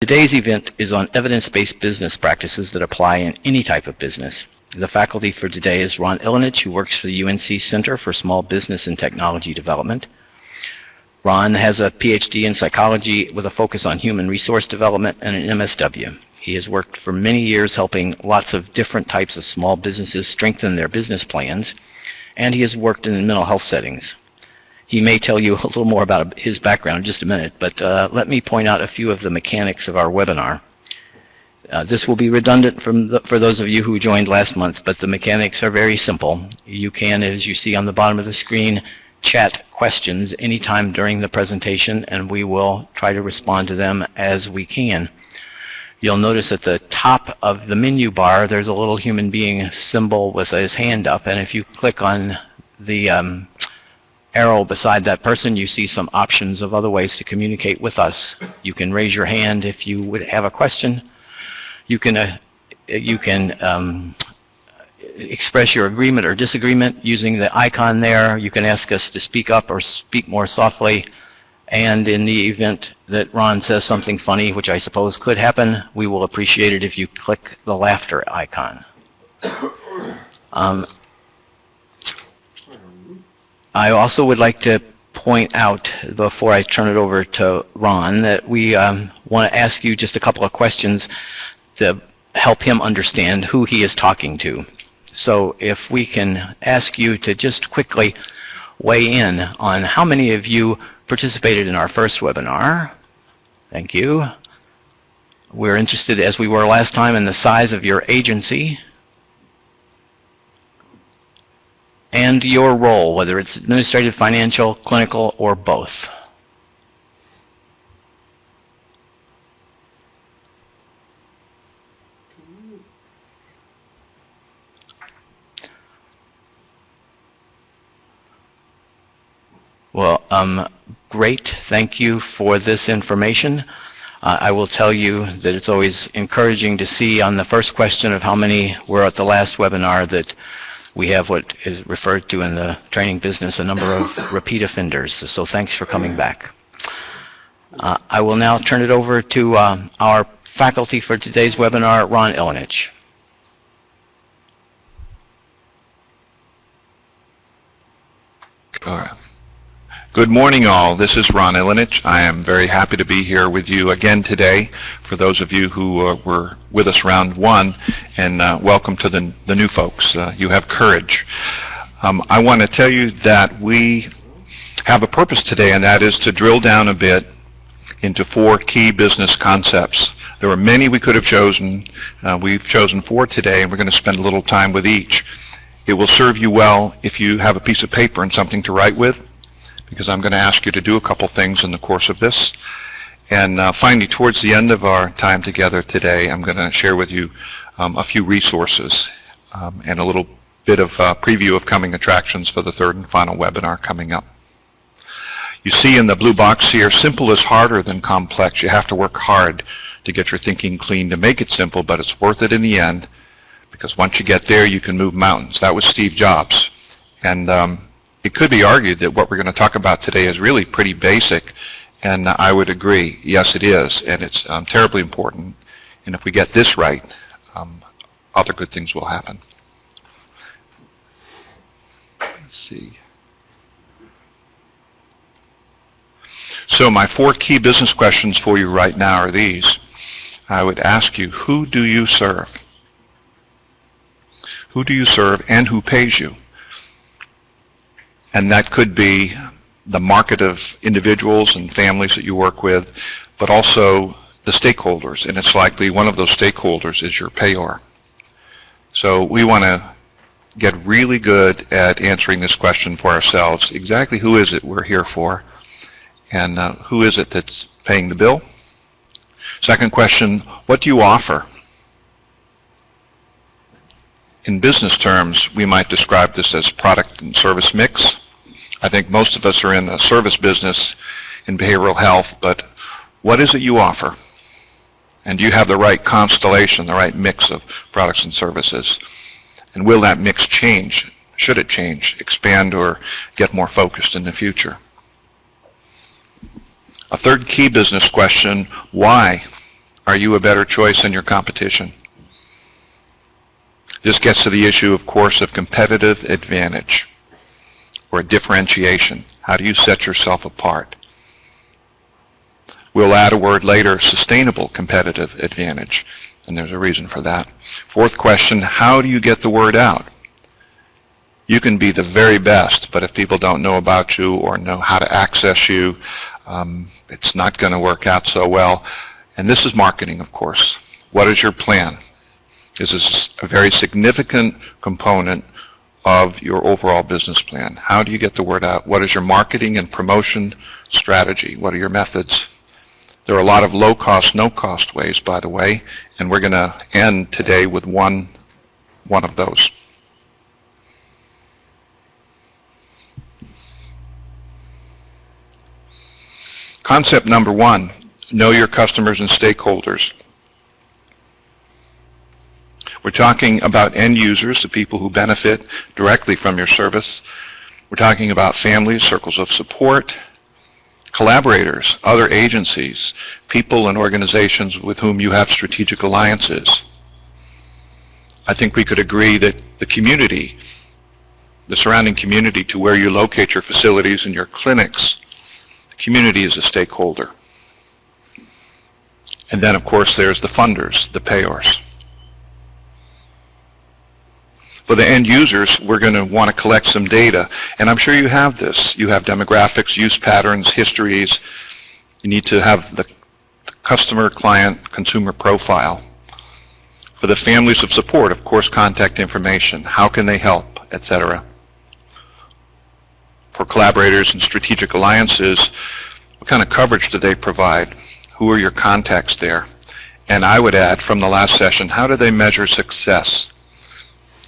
Today's event is on evidence-based business practices that apply in any type of business. The faculty for today is Ron Ilinich, who works for the UNC Center for Small Business and Technology Development. Ron has a PhD in psychology with a focus on human resource development and an MSW. He has worked for many years helping lots of different types of small businesses strengthen their business plans, and he has worked in mental health settings. He may tell you a little more about his background in just a minute, but let me point out a few of the mechanics of our webinar. This will be redundant for those of you who joined last month, but the mechanics are very simple. You can, as you see on the bottom of the screen, chat questions anytime during the presentation, and we will try to respond to them as we can. You'll notice at the top of the menu bar, there's a little human being symbol with his hand up, and if you click on the arrow beside that person, you see some options of other ways to communicate with us. You can raise your hand if you would have a question. You can express your agreement or disagreement using the icon there. You can ask us to speak up or speak more softly. And in the event that Ron says something funny, which I suppose could happen, we will appreciate it if you click the laughter icon. I also would like to point out, before I turn it over to Ron, that we want to ask you just a couple of questions to help him understand who he is talking to. So if we can ask you to just quickly weigh in on how many of you participated in our first webinar. Thank you. We're interested, as we were last time, in the size of your agency and your role, whether it's administrative, financial, clinical, or both. Well, great. Thank you for this information. I will tell you that it's always encouraging to see on the first question of how many were at the last webinar that we have what is referred to in the training business a number of repeat offenders. So thanks for coming back. I will now turn it over to our faculty for today's webinar, Ron Ilinich. All right. Good morning, all. This is Ron Ilinich. I am very happy to be here with you again today. For those of you who were with us round one, and welcome to the new folks. You have courage. I want to tell you that we have a purpose today, and that is to drill down a bit into 4 key business concepts. There were many we could have chosen. We've chosen 4 today, and we're going to spend a little time with each. It will serve you well if you have a piece of paper and something to write with, because I'm going to ask you to do a couple things in the course of this. And finally, towards the end of our time together today, I'm going to share with you a few resources and a little bit of preview of coming attractions for the 3rd and final webinar coming up. You see in the blue box here, simple is harder than complex. You have to work hard to get your thinking clean to make it simple, but it's worth it in the end, because once you get there, you can move mountains. That was Steve Jobs. And it could be argued that what we're going to talk about today is really pretty basic, and I would agree. Yes, it is, and it's terribly important. And if we get this right, other good things will happen. Let's see. So my 4 key business questions for you right now are these. I would ask you, who do you serve? Who do you serve and who pays you? And that could be the market of individuals and families that you work with, but also the stakeholders. And it's likely one of those stakeholders is your payor. So we want to get really good at answering this question for ourselves. Exactly who is it we're here for? And who is it that's paying the bill? Second question, what do you offer? In business terms, we might describe this as product and service mix. I think most of us are in a service business in behavioral health, but what is it you offer? And do you have the right constellation, the right mix of products and services? And will that mix change? Should it change, expand, or get more focused in the future? A third key business question, why Are you a better choice than your competition? This gets to the issue, of course, of competitive advantage or differentiation. How do you set yourself apart? We'll add a word later, sustainable competitive advantage, and there's a reason for that. Fourth question, how do you get the word out? You can be the very best, but if people don't know about you or know how to access you, it's not going to work out so well. And this is marketing, of course. What is your plan? This is a very significant component of your overall business plan. How do you get the word out? What is your marketing and promotion strategy? What are your methods? There are a lot of low-cost, no-cost ways, by the way, and we're going to end today with one of those. Concept number one, know your customers and stakeholders. We're talking about end users, the people who benefit directly from your service. We're talking about families, circles of support, collaborators, other agencies, people and organizations with whom you have strategic alliances. I think we could agree that the community, the surrounding community to where you locate your facilities and your clinics, the community is a stakeholder. And then, of course, there's the funders, the payors. For the end users, we're going to want to collect some data, and I'm sure you have this. You have demographics, use patterns, histories. You need to have the customer, client, consumer profile. For the families of support, of course, contact information, how can they help, etc. For collaborators and strategic alliances, what kind of coverage do they provide? Who are your contacts there? And I would add from the last session, how do they measure success?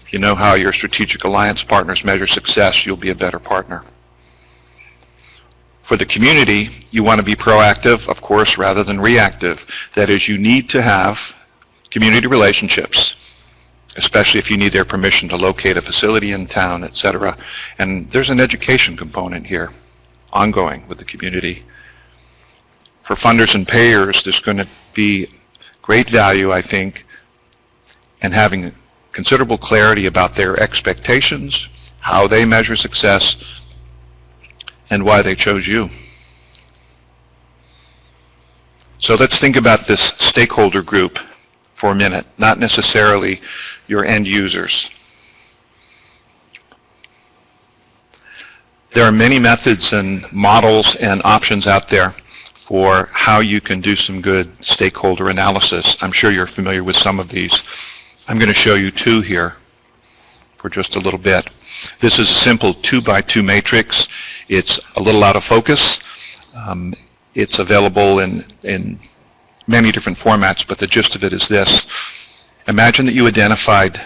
If you know how your strategic alliance partners measure success, you'll be a better partner. For the community, you want to be proactive, of course, rather than reactive. That is, you need to have community relationships, especially if you need their permission to locate a facility in town, etc. And there's an education component here, ongoing with the community. For funders and payers, there's going to be great value, I think, in having considerable clarity about their expectations, how they measure success, and why they chose you. So let's think about this stakeholder group for a minute, not necessarily your end users. There are many methods and models and options out there for how you can do some good stakeholder analysis. I'm sure you're familiar with some of these. I'm going to show you two here for just a little bit. This is a simple 2x2 matrix. It's a little out of focus. It's available in many different formats, but the gist of it is this. Imagine that you identified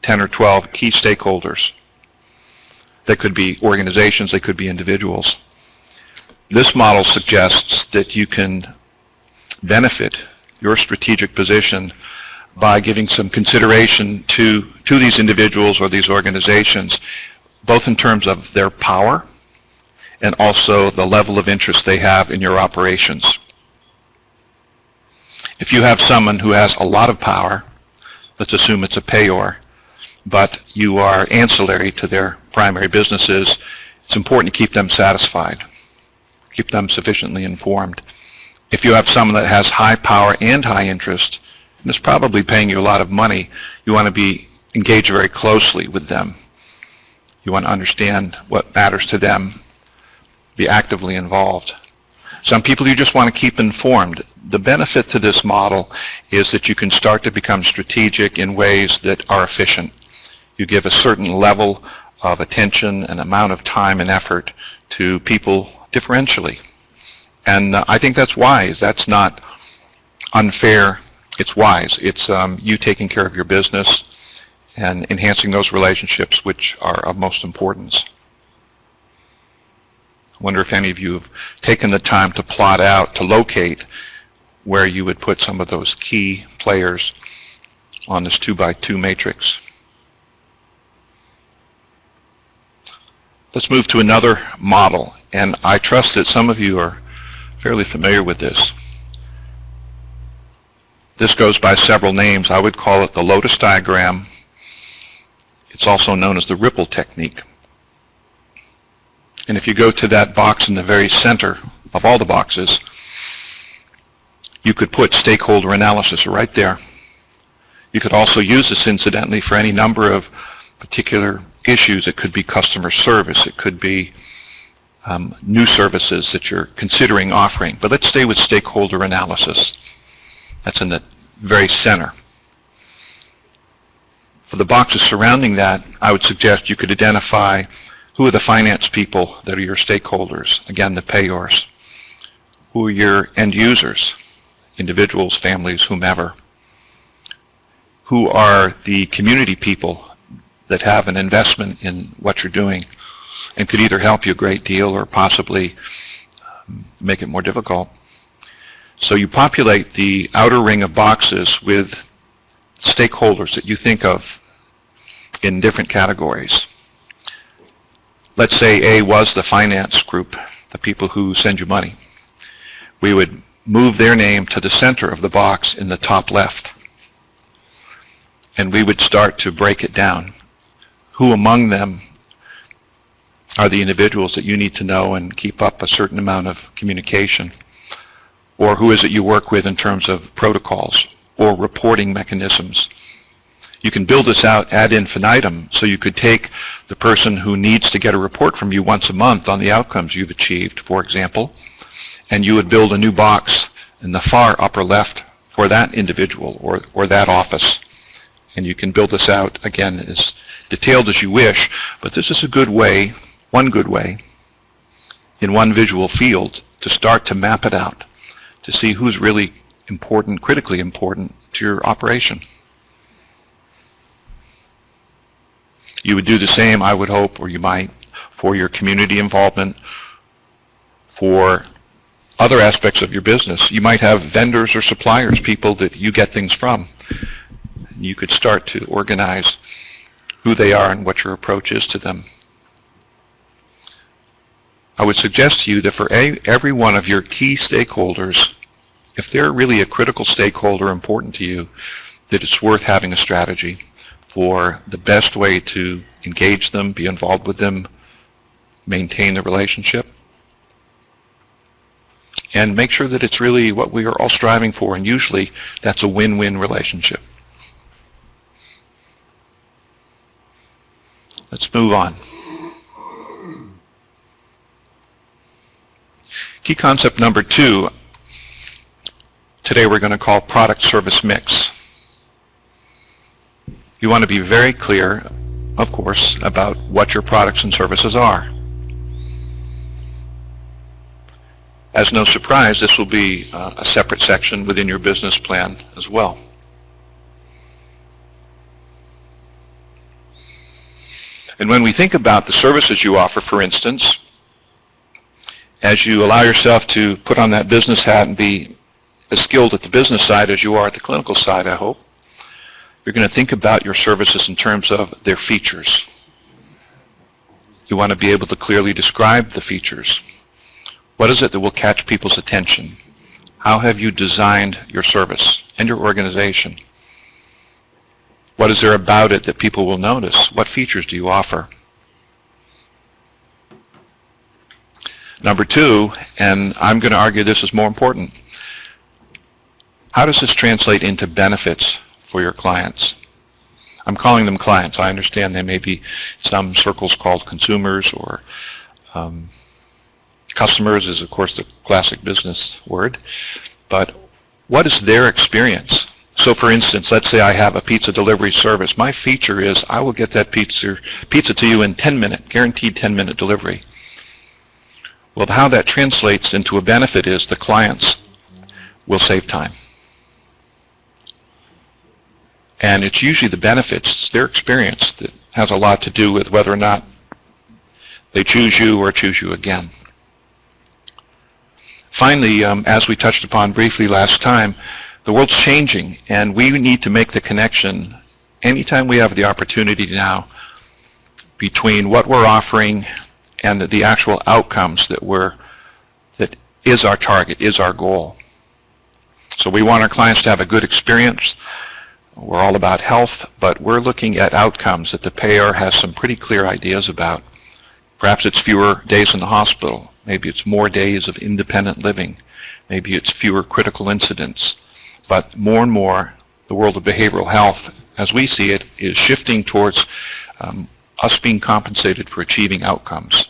10 or 12 key stakeholders. They could be organizations, they could be individuals. This model suggests that you can benefit your strategic position by giving some consideration to these individuals or these organizations, both in terms of their power and also the level of interest they have in your operations. If you have someone who has a lot of power, let's assume it's a payor, but you are ancillary to their primary businesses, it's important to keep them satisfied, keep them sufficiently informed. If you have someone that has high power and high interest, and is probably paying you a lot of money, you want to be engaged very closely with them. You want to understand what matters to them, be actively involved. Some people you just want to keep informed. The benefit to this model is that you can start to become strategic in ways that are efficient. You give a certain level of attention and amount of time and effort to people differentially. And I think that's wise. That's not unfair. It's wise. It's you taking care of your business and enhancing those relationships which are of most importance. I wonder if any of you have taken the time to plot out, to locate where you would put some of those key players on this 2x2 matrix. Let's move to another model, and I trust that some of you are fairly familiar with this. This goes by several names. I would call it the lotus diagram. It's also known as the ripple technique. And if you go to that box in the very center of all the boxes, you could put stakeholder analysis right there. You could also use this incidentally for any number of particular issues. It could be customer service. It could be new services that you're considering offering. But let's stay with stakeholder analysis. That's in the very center. For the boxes surrounding that, I would suggest you could identify who are the finance people that are your stakeholders, again, the payors. Who are your end users, individuals, families, whomever. Who are the community people that have an investment in what you're doing and could either help you a great deal or possibly make it more difficult. So you populate the outer ring of boxes with stakeholders that you think of in different categories. Let's say A was the finance group, the people who send you money. We would move their name to the center of the box in the top left. And we would start to break it down. Who among them are the individuals that you need to know and keep up a certain amount of communication? Or who is it you work with in terms of protocols or reporting mechanisms? You can build this out ad infinitum, so you could take the person who needs to get a report from you once a month on the outcomes you've achieved, for example, and you would build a new box in the far upper left for that individual or that office. And you can build this out, again, as detailed as you wish, but this is a good way, one good way, in one visual field to start to map it out, to see who's really important, critically important to your operation. You would do the same, I would hope, or you might, for your community involvement, for other aspects of your business. You might have vendors or suppliers, people that you get things from. You could start to organize who they are and what your approach is to them. I would suggest to you that for every one of your key stakeholders, if they're really a critical stakeholder important to you, that it's worth having a strategy for the best way to engage them, be involved with them, maintain the relationship, and make sure that it's really what we are all striving for, and usually that's a win-win relationship. Let's move on. Key concept number 2, today we're going to call product service mix. You want to be very clear, of course, about what your products and services are. As no surprise, this will be a separate section within your business plan as well. And when we think about the services you offer, for instance, as you allow yourself to put on that business hat and be as skilled at the business side as you are at the clinical side, I hope, you're going to think about your services in terms of their features. You want to be able to clearly describe the features. What is it that will catch people's attention? How have you designed your service and your organization? What is there about it that people will notice? What features do you offer? Number 2, and I'm going to argue this is more important, how does this translate into benefits for your clients? I'm calling them clients. I understand they may be some circles called consumers, or customers is, of course, the classic business word. But what is their experience? So, for instance, let's say I have a pizza delivery service. My feature is I will get that pizza to you in 10 minutes, guaranteed 10-minute delivery. Well, how that translates into a benefit is the clients will save time. And it's usually the benefits, it's their experience that has a lot to do with whether or not they choose you or choose you again. Finally, as we touched upon briefly last time, the world's changing, and we need to make the connection anytime we have the opportunity now between what we're offering and the actual outcomes that is our target, is our goal. So we want our clients to have a good experience. We're all about health, but we're looking at outcomes that the payer has some pretty clear ideas about. Perhaps it's fewer days in the hospital. Maybe it's more days of independent living. Maybe it's fewer critical incidents. But more and more, the world of behavioral health, as we see it, is shifting towards us being compensated for achieving outcomes,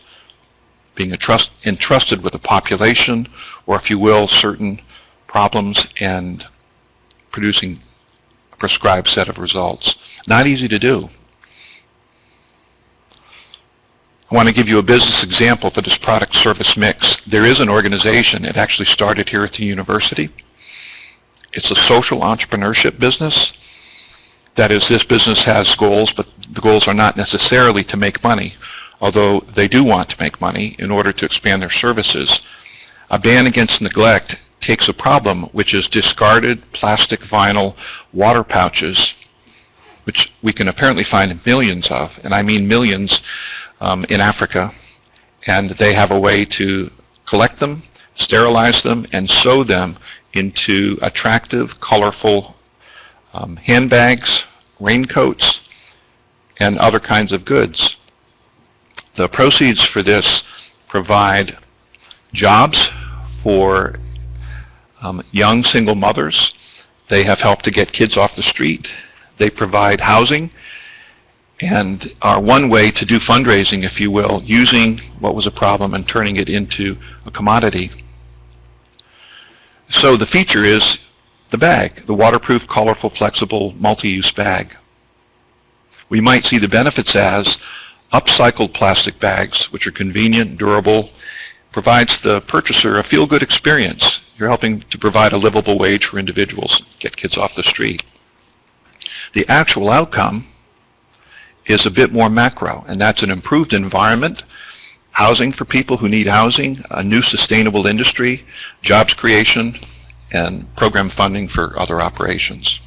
being entrusted with a population, or if you will, certain problems, and producing a prescribed set of results. Not easy to do. I want to give you a business example for this product service mix. There is an organization, it actually started here at the university. It's a social entrepreneurship business. That is, this business has goals, but the goals are not necessarily to make money, although they do want to make money in order to expand their services. A ban against neglect takes a problem which is discarded plastic, vinyl, water pouches, which we can apparently find millions of, and I mean millions in Africa, and they have a way to collect them, sterilize them, and sew them into attractive, colorful handbags, raincoats, and other kinds of goods. The proceeds for this provide jobs for young single mothers. They have helped to get kids off the street. They provide housing and are one way to do fundraising, if you will, using what was a problem and turning it into a commodity. So the feature is the bag, the waterproof, colorful, flexible, multi-use bag. We might see the benefits as upcycled plastic bags, which are convenient, durable, provides the purchaser a feel-good experience. You're helping to provide a livable wage for individuals, get kids off the street. The actual outcome is a bit more macro, and that's an improved environment, housing for people who need housing, a new sustainable industry, jobs creation, and program funding for other operations.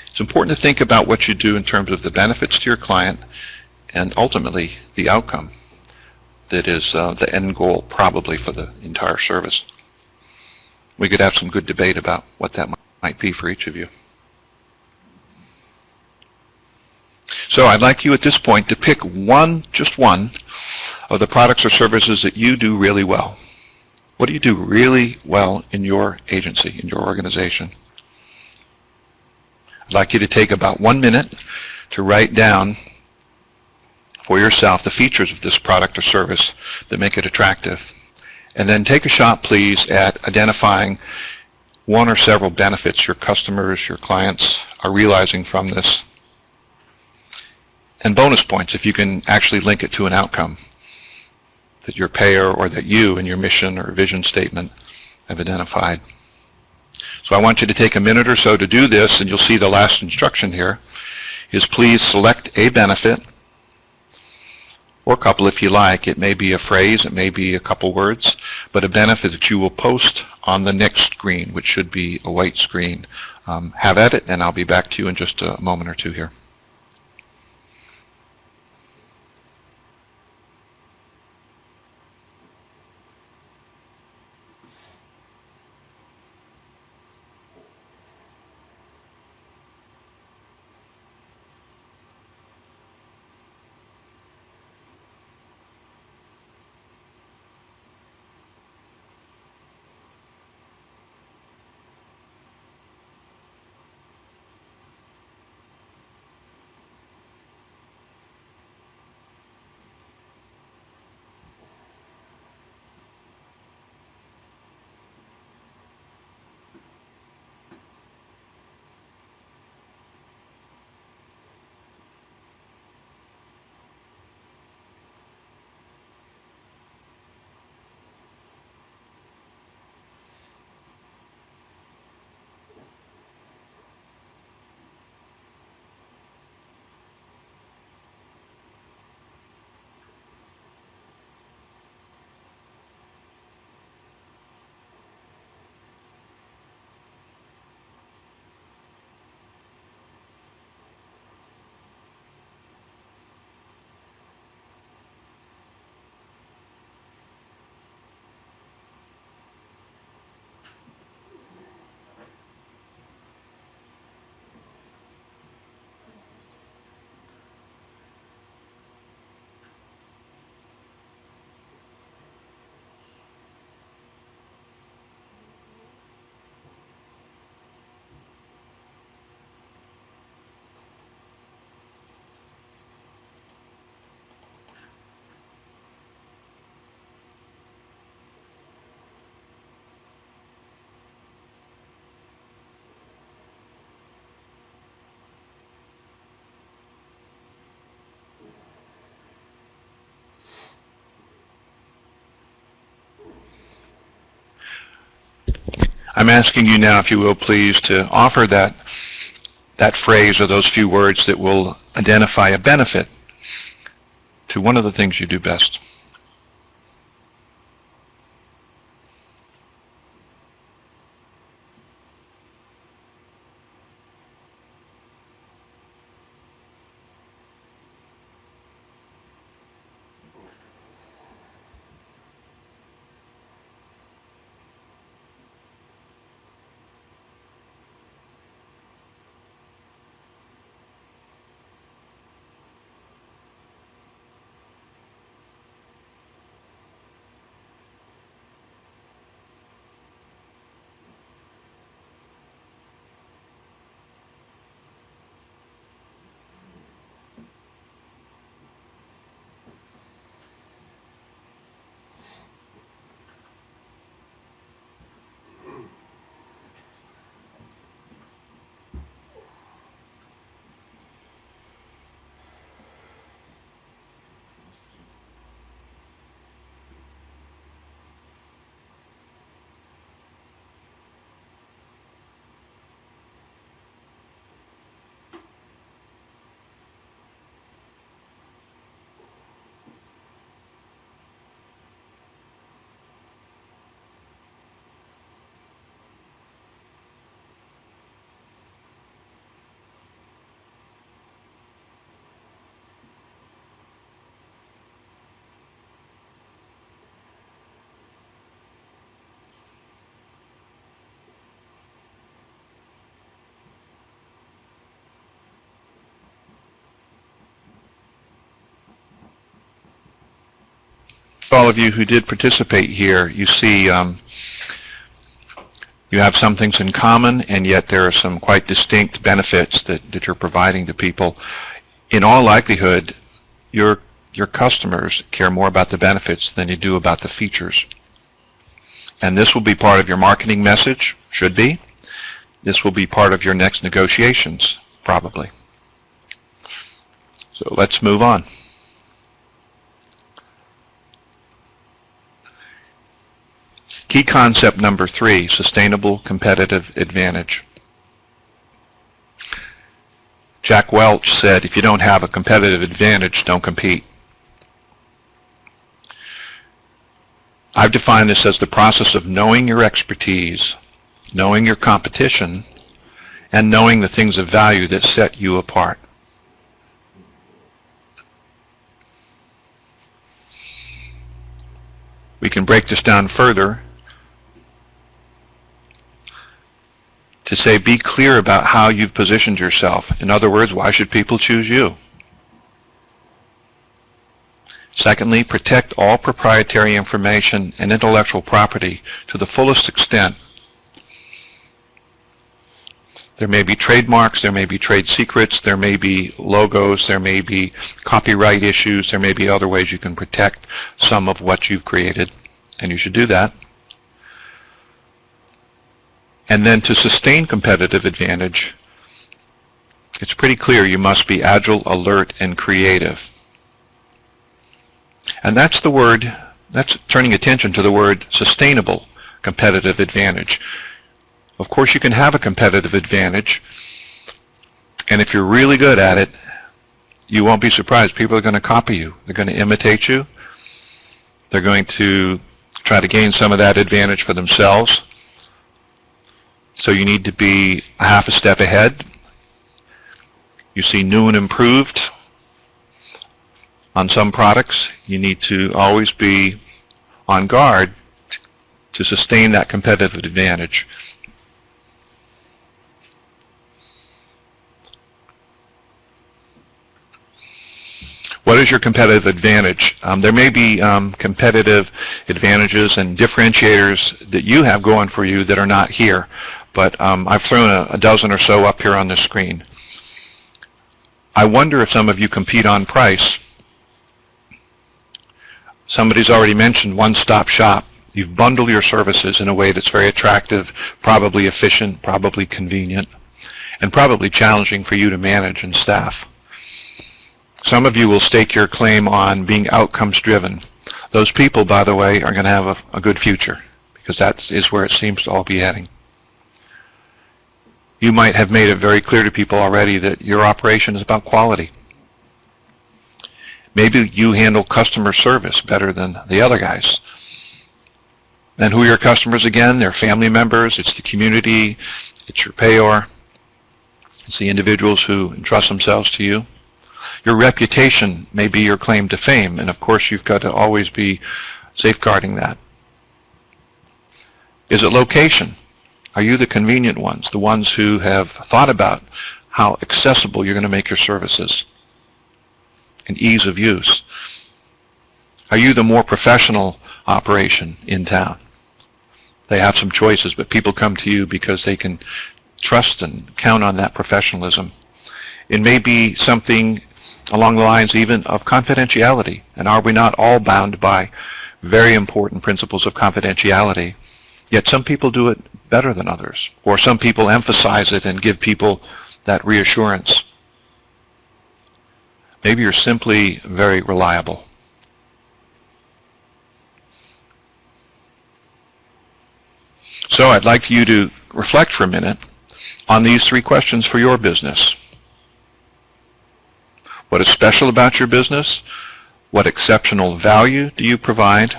It's important to think about what you do in terms of the benefits to your client and ultimately the outcome that is the end goal probably for the entire service. We could have some good debate about what that might be for each of you. So I'd like you at this point to pick one, just one, of the products or services that you do really well. What do you do really well in your agency, in your organization? I'd like you to take about 1 minute to write down for yourself the features of this product or service that make it attractive. And then take a shot, please, at identifying one or several benefits your customers, your clients are realizing from this. And bonus points if you can actually link it to an outcome that your payer or that you in your mission or vision statement have identified. So I want you to take a minute or so to do this, and you'll see the last instruction here is please select a benefit, or a couple if you like. It may be a phrase, it may be a couple words, but a benefit that you will post on the next screen, which should be a white screen. Have at it, and I'll be back to you in just a moment or two here. I'm asking you now, if you will, please, to offer that phrase or those few words that will identify a benefit to one of the things you do best. All of you who did participate here, you see you have some things in common, and yet there are some quite distinct benefits that you're providing to people. In all likelihood, your customers care more about the benefits than you do about the features. And this will be part of your marketing message, should be. This will be part of your next negotiations, probably. So let's move on. Key concept number 3, sustainable competitive advantage. Jack Welch said, if you don't have a competitive advantage, don't compete. I've defined this as the process of knowing your expertise, knowing your competition, and knowing the things of value that set you apart. We can break this down further to say, be clear about how you've positioned yourself. In other words, why should people choose you? Secondly, protect all proprietary information and intellectual property to the fullest extent. There may be trademarks, there may be trade secrets, there may be logos, there may be copyright issues, there may be other ways you can protect some of what you've created, and you should do that. And then to sustain competitive advantage, it's pretty clear you must be agile, alert, and creative. And that's the word, that's turning attention to the word sustainable competitive advantage. Of course, you can have a competitive advantage, and if you're really good at it, you won't be surprised. People are going to copy you. They're going to imitate you. They're going to try to gain some of that advantage for themselves. So you need to be a half a step ahead. You see new and improved on some products. You need to always be on guard to sustain that competitive advantage. What is your competitive advantage? There may be competitive advantages and differentiators that you have going for you that are not here, but I've thrown a dozen or so up here on the screen. I wonder if some of you compete on price. Somebody's already mentioned one-stop shop. You bundle your services in a way that's very attractive, probably efficient, probably convenient, and probably challenging for you to manage and staff. Some of you will stake your claim on being outcomes driven. Those people, by the way, are going to have a good future, because that is where it seems to all be heading. You might have made it very clear to people already that your operation is about quality. Maybe you handle customer service better than the other guys. And who are your customers again? They're family members, it's the community, it's your payor, it's the individuals who entrust themselves to you. Your reputation may be your claim to fame, and of course you've got to always be safeguarding that. Is it location? Are you the convenient ones, the ones who have thought about how accessible you're going to make your services and ease of use? Are you the more professional operation in town? They have some choices, but people come to you because they can trust and count on that professionalism. It may be something along the lines even of confidentiality, and are we not all bound by very important principles of confidentiality? Yet some people do it better than others, or some people emphasize it and give people that reassurance. Maybe you're simply very reliable. So I'd like you to reflect for a minute on these three questions for your business. What is special about your business? What exceptional value do you provide?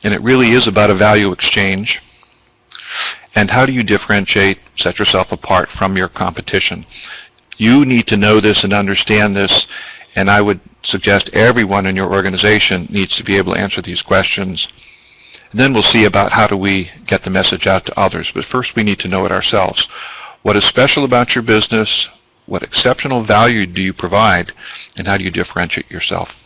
And it really is about a value exchange. And how do you differentiate, set yourself apart from your competition? You need to know this and understand this, and I would suggest everyone in your organization needs to be able to answer these questions. And then we'll see about how do we get the message out to others. But first we need to know it ourselves. What is special about your business? What exceptional value do you provide? And how do you differentiate yourself?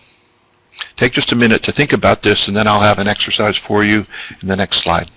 Take just a minute to think about this, and then I'll have an exercise for you in the next slide.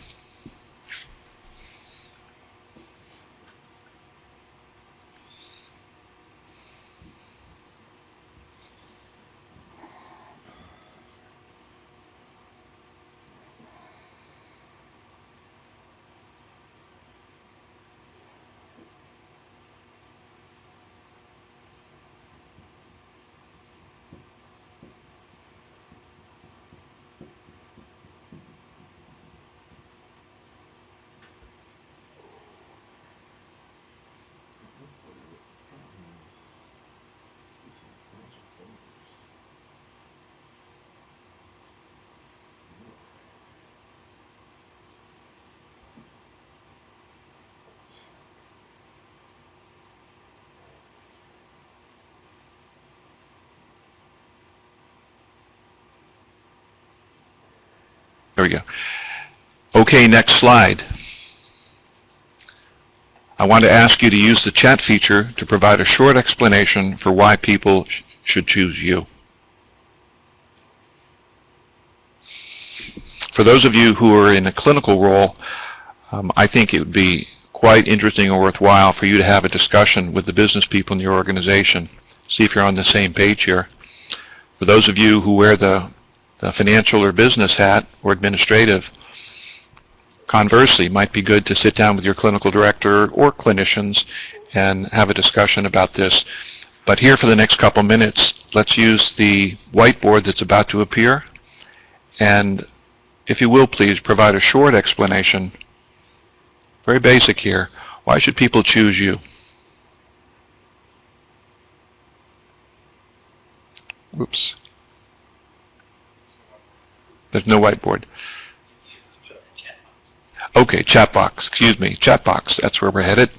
There we go. Okay, next slide. I want to ask you to use the chat feature to provide a short explanation for why people should choose you. For those of you who are in a clinical role, I think it would be quite interesting or worthwhile for you to have a discussion with the business people in your organization. See if you're on the same page here. For those of you who wear the financial or business hat or administrative, conversely, it might be good to sit down with your clinical director or clinicians and have a discussion about this. But here for the next couple minutes, let's use the whiteboard that's about to appear. And if you will, please provide a short explanation, very basic here. Why should people choose you? Oops. There's no whiteboard. Okay, chat box. Excuse me, chat box. That's where we're headed.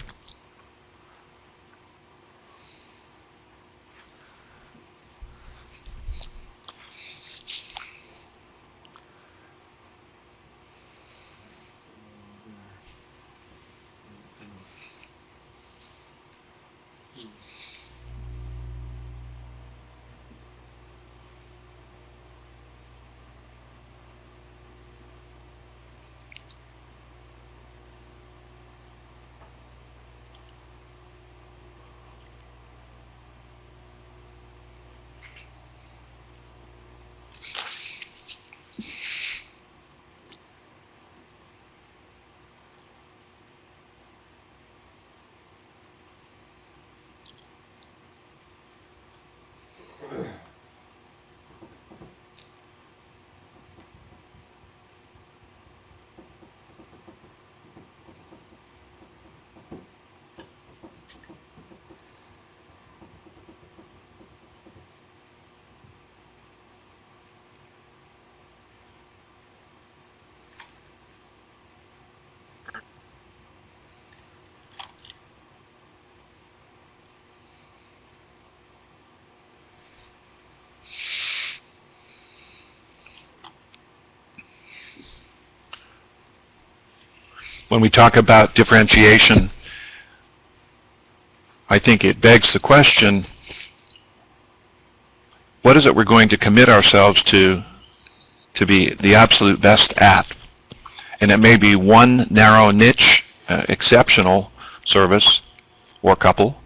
when we talk about differentiation, I think it begs the question, what is it we're going to commit ourselves to be the absolute best at? And it may be one narrow niche, exceptional service or couple,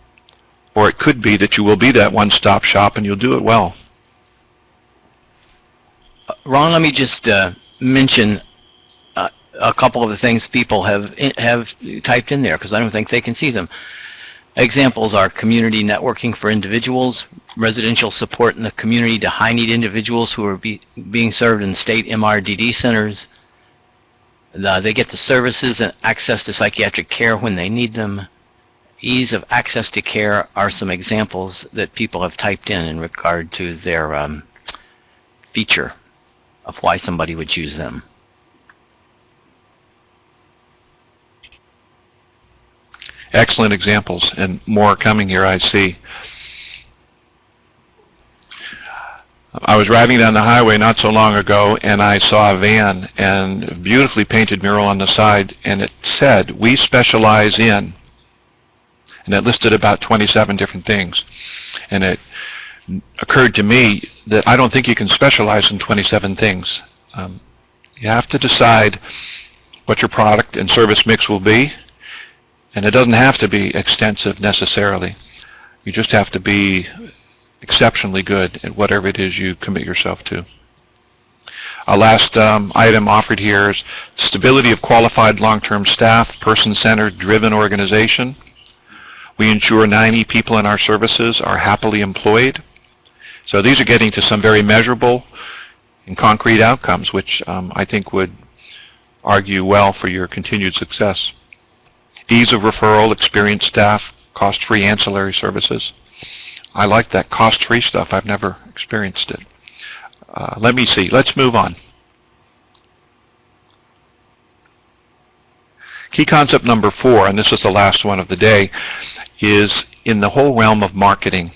or it could be that you will be that one-stop shop and you'll do it well. Ron, let me just mention a couple of the things people have typed in there because I don't think they can see them. Examples are community networking for individuals, residential support in the community to high-need individuals who are being served in state MRDD centers. They get the services and access to psychiatric care when they need them. Ease of access to care are some examples that people have typed in regard to their feature of why somebody would choose them. Excellent examples, and more coming here, I see. I was driving down the highway not so long ago, and I saw a van and a beautifully painted mural on the side, and it said, "We specialize in," and it listed about 27 different things. And it occurred to me that I don't think you can specialize in 27 things. You have to decide what your product and service mix will be, and it doesn't have to be extensive necessarily. You just have to be exceptionally good at whatever it is you commit yourself to. Our last item offered here is stability of qualified long-term staff, person-centered, driven organization. We ensure 90 people in our services are happily employed. So these are getting to some very measurable and concrete outcomes, which I think would argue well for your continued success. Ease of referral, experienced staff, cost-free ancillary services. I like that cost-free stuff. I've never experienced it. Let me see. Let's move on. Key concept number 4, and this is the last one of the day, is in the whole realm of marketing.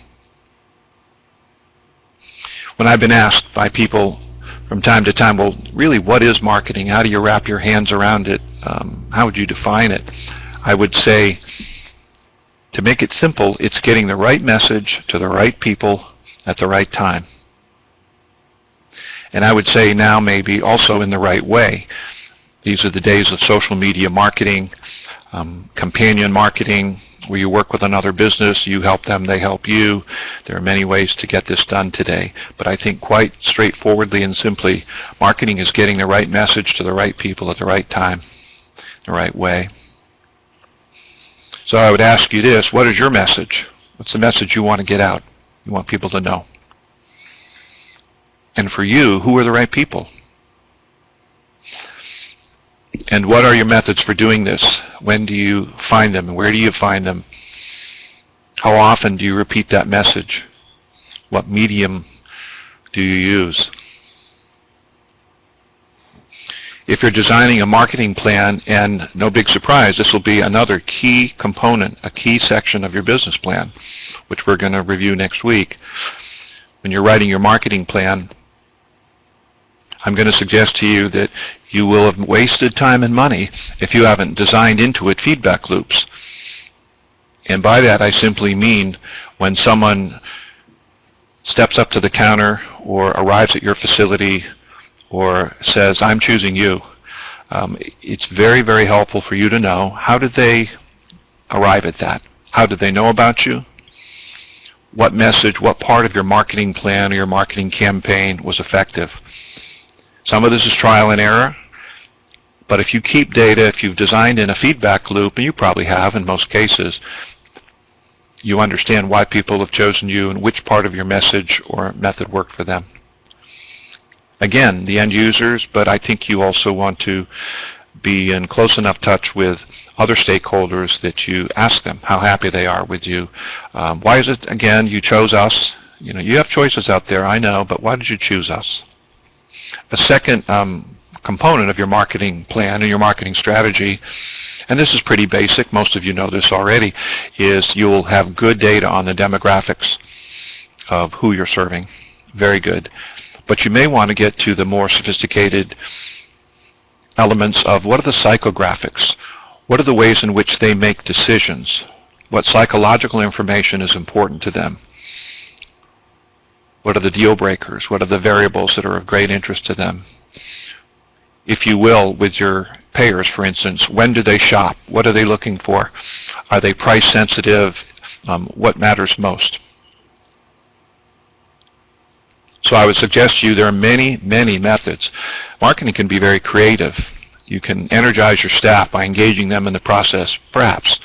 When I've been asked by people from time to time, well, really, what is marketing? How do you wrap your hands around it? How would you define it? I would say, to make it simple, it's getting the right message to the right people at the right time. And I would say now maybe also in the right way. These are the days of social media marketing, companion marketing, where you work with another business, you help them, they help you. There are many ways to get this done today. But I think quite straightforwardly and simply, marketing is getting the right message to the right people at the right time, the right way. So I would ask you this, what is your message? What's the message you want to get out? You want people to know. And for you, who are the right people? And what are your methods for doing this? When do you find them? And where do you find them? How often do you repeat that message? What medium do you use? If you're designing a marketing plan, and no big surprise, this will be another key component, a key section of your business plan, which we're going to review next week. When you're writing your marketing plan, I'm going to suggest to you that you will have wasted time and money if you haven't designed into it feedback loops. And by that I simply mean when someone steps up to the counter or arrives at your facility or says, "I'm choosing you," it's very, very helpful for you to know, how did they arrive at that? How did they know about you? What message, what part of your marketing plan or your marketing campaign was effective? Some of this is trial and error, but if you keep data, if you've designed in a feedback loop, and you probably have in most cases, you understand why people have chosen you and which part of your message or method worked for them. Again, the end users, but I think you also want to be in close enough touch with other stakeholders that you ask them how happy they are with you. Why is it, again, you chose us? You know, you have choices out there, I know, but why did you choose us? A second component of your marketing plan and your marketing strategy, and this is pretty basic, most of you know this already, is you'll have good data on the demographics of who you're serving. Very good. But you may want to get to the more sophisticated elements of what are the psychographics? What are the ways in which they make decisions? What psychological information is important to them? What are the deal breakers? What are the variables that are of great interest to them? If you will, with your payers, for instance, when do they shop? What are they looking for? Are they price sensitive? What matters most? So I would suggest to you there are many, many methods. Marketing can be very creative. You can energize your staff by engaging them in the process, perhaps.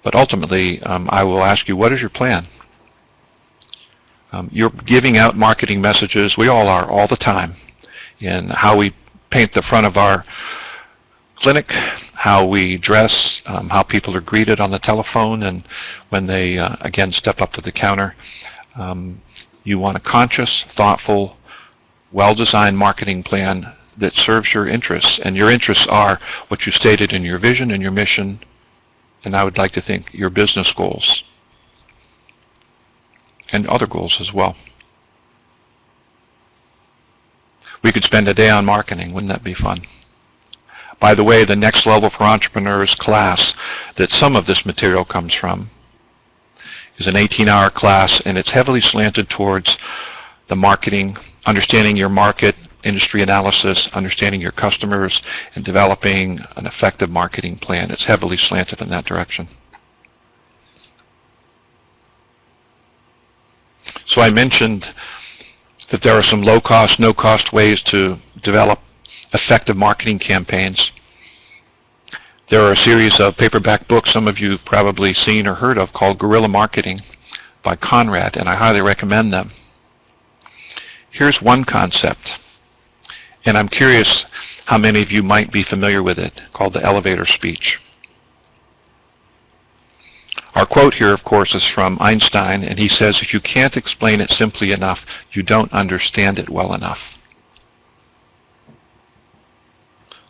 But ultimately, I will ask you, what is your plan? You're giving out marketing messages, we all are, all the time, in how we paint the front of our clinic, how we dress, how people are greeted on the telephone, and when they, again, step up to the counter. You want a conscious, thoughtful, well-designed marketing plan that serves your interests, and your interests are what you stated in your vision and your mission, and I would like to think your business goals and other goals as well. We could spend a day on marketing. Wouldn't that be fun? By the way, the Next Level for Entrepreneurs class that some of this material comes from is an 18-hour class, and it's heavily slanted towards the marketing, understanding your market, industry analysis, understanding your customers, and developing an effective marketing plan. It's heavily slanted in that direction. So I mentioned that there are some low-cost, no-cost ways to develop effective marketing campaigns. There are a series of paperback books some of you have probably seen or heard of called Guerrilla Marketing by Conrad, and I highly recommend them. Here's one concept, and I'm curious how many of you might be familiar with it, called the elevator speech. Our quote here, of course, is from Einstein, and he says, if you can't explain it simply enough, you don't understand it well enough.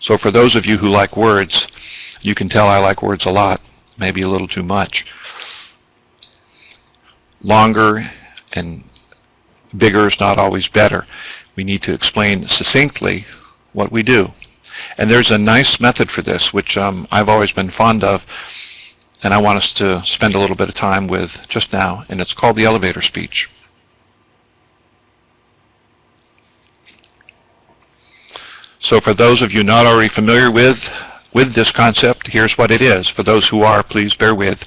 So for those of you who like words, you can tell I like words a lot, maybe a little too much. Longer and bigger is not always better. We need to explain succinctly what we do. And there's a nice method for this, which I've always been fond of, and I want us to spend a little bit of time with just now, and it's called the elevator speech. So for those of you not already familiar with this concept, here's what it is. For those who are, please bear with.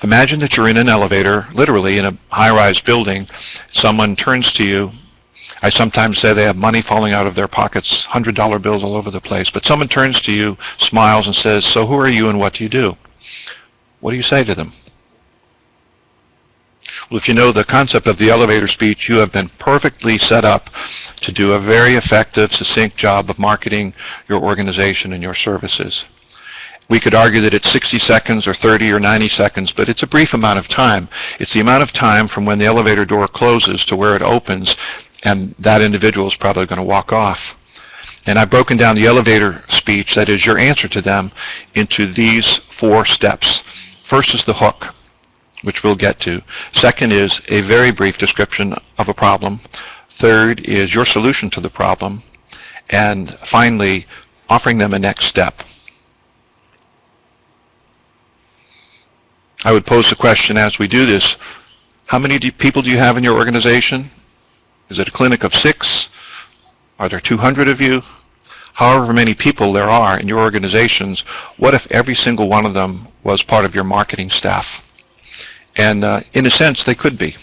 Imagine that you're in an elevator, literally in a high-rise building. Someone turns to you. I sometimes say they have money falling out of their pockets, $100 bills all over the place. But someone turns to you, smiles, and says, so who are you and what do you do? What do you say to them? Well, if you know the concept of the elevator speech, you have been perfectly set up to do a very effective, succinct job of marketing your organization and your services. We could argue that it's 60 seconds or 30 or 90 seconds, but it's a brief amount of time. It's the amount of time from when the elevator door closes to where it opens, and that individual is probably going to walk off. And I've broken down the elevator speech, that is your answer to them, into these 4 steps. First is the hook, which we'll get to. Second is a very brief description of a problem. Third is your solution to the problem. And finally, offering them a next step. I would pose the question as we do this, how many people do you have in your organization? Is it a clinic of 6? Are there 200 of you? However many people there are in your organizations, what if every single one of them was part of your marketing staff? And in a sense, they could be.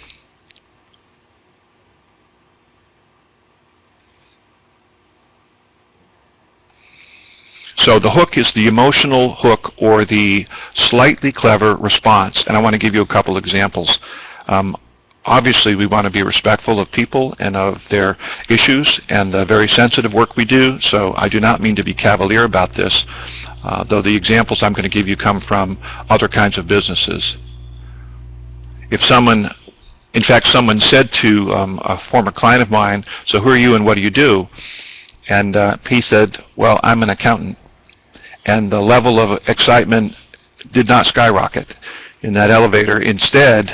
So the hook is the emotional hook or the slightly clever response. And I want to give you a couple examples. Obviously, we want to be respectful of people and of their issues and the very sensitive work we do. So I do not mean to be cavalier about this, though the examples I'm going to give you come from other kinds of businesses. If someone, in fact, someone said to a former client of mine, so who are you and what do you do? And he said, well, I'm an accountant. And the level of excitement did not skyrocket in that elevator. Instead,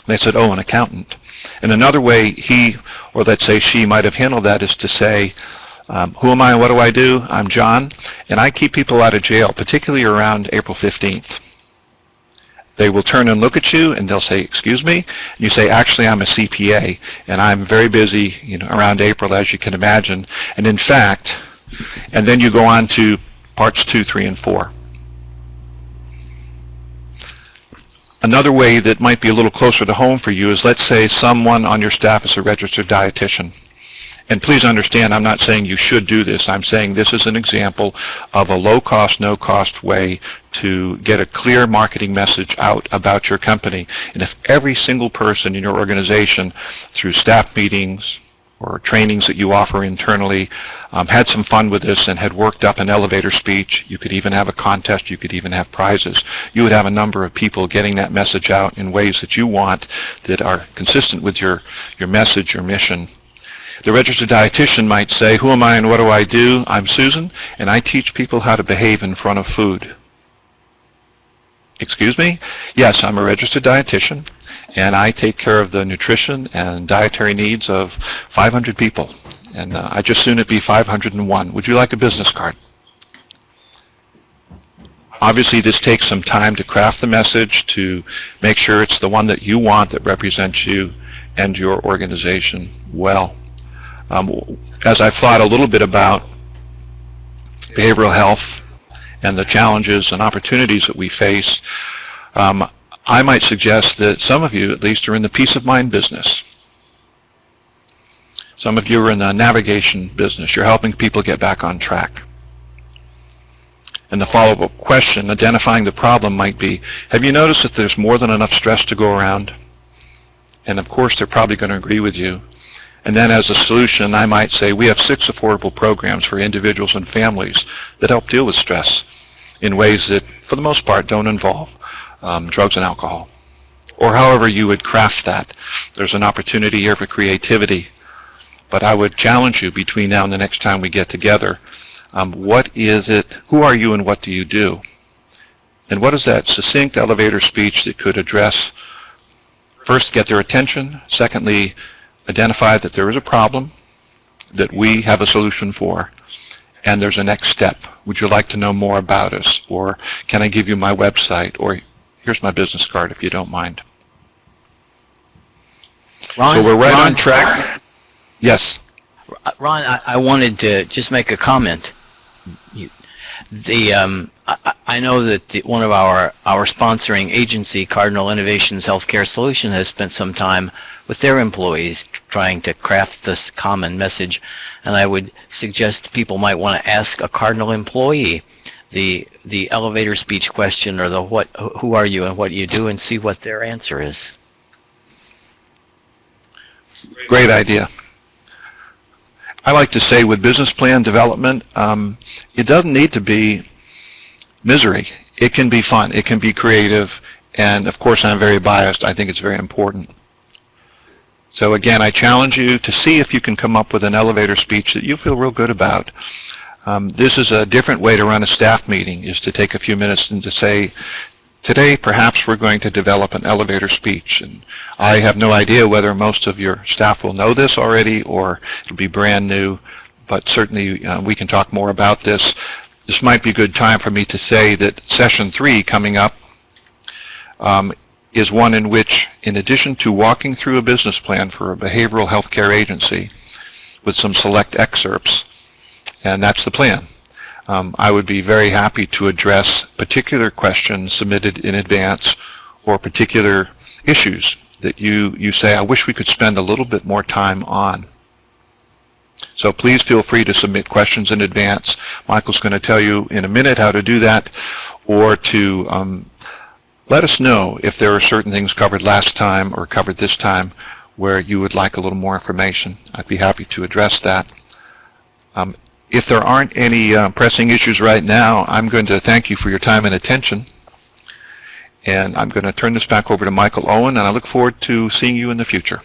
they said, oh, an accountant. And another way he, or let's say she, might have handled that is to say, Who am I and what do I do? I'm John, and I keep people out of jail, particularly around April 15th. They will turn and look at you, and they'll say, "Excuse me?" And you say, "Actually, I'm a CPA, and I'm very busy, around April, as you can imagine." And in fact, and then you go on to parts 2, 3, and 4. Another way that might be a little closer to home for you is, let's say someone on your staff is a registered dietitian. And please understand, I'm not saying you should do this. I'm saying this is an example of a low-cost, no-cost way to get a clear marketing message out about your company. And if every single person in your organization, through staff meetings or trainings that you offer internally, had some fun with this and had worked up an elevator speech, you could even have a contest, you could even have prizes, you would have a number of people getting that message out in ways that you want, that are consistent with your message, your mission. The registered dietitian might say, "Who am I and what do I do? I'm Susan, and I teach people how to behave in front of food." Excuse me? Yes, I'm a registered dietitian, and I take care of the nutrition and dietary needs of 500 people. And I just soon it be 501. Would you like a business card? Obviously, this takes some time to craft the message, to make sure it's the one that you want, that represents you and your organization well. As I've thought a little bit about behavioral health and the challenges and opportunities that we face, I might suggest that some of you, at least, are in the peace of mind business. Some of you are in the navigation business. You're helping people get back on track. And the follow-up question, identifying the problem, might be, have you noticed that there's more than enough stress to go around? And of course, they're probably going to agree with you. And then as a solution, I might say we have 6 affordable programs for individuals and families that help deal with stress in ways that, for the most part, don't involve drugs and alcohol. Or however you would craft that. There's an opportunity here for creativity. But I would challenge you between now and the next time we get together, what is it, who are you and what do you do? And what is that succinct elevator speech that could address, first, get their attention, secondly, identify that there is a problem that we have a solution for, and there's a next step. Would you like to know more about us? Or can I give you my website? Or here's my business card if you don't mind. Ron, so we're right on track. Yes. Ron, I wanted to just make a comment. I know that one of our sponsoring agency, Cardinal Innovations Healthcare Solution, has spent some time with their employees trying to craft this common message, and I would suggest people might want to ask a Cardinal employee the elevator speech question, or the who are you and what do you do, and see what their answer is. Great idea. I like to say with business plan development, it doesn't need to be misery. It can be fun. It can be creative. And of course, I'm very biased. I think it's very important. So again, I challenge you to see if you can come up with an elevator speech that you feel real good about. This is a different way to run a staff meeting, is to take a few minutes and to say, today perhaps we're going to develop an elevator speech. And I have no idea whether most of your staff will know this already or it'll be brand new, but certainly we can talk more about this. This might be a good time for me to say that session 3 coming up is one in which, in addition to walking through a business plan for a behavioral health care agency with some select excerpts, and that's the plan, I would be very happy to address particular questions submitted in advance or particular issues that you say, I wish we could spend a little bit more time on. So please feel free to submit questions in advance. Michael's going to tell you in a minute how to do that, or to let us know if there are certain things covered last time or covered this time where you would like a little more information. I'd be happy to address that. If there aren't any pressing issues right now, I'm going to thank you for your time and attention. And I'm going to turn this back over to Michael Owen, and I look forward to seeing you in the future.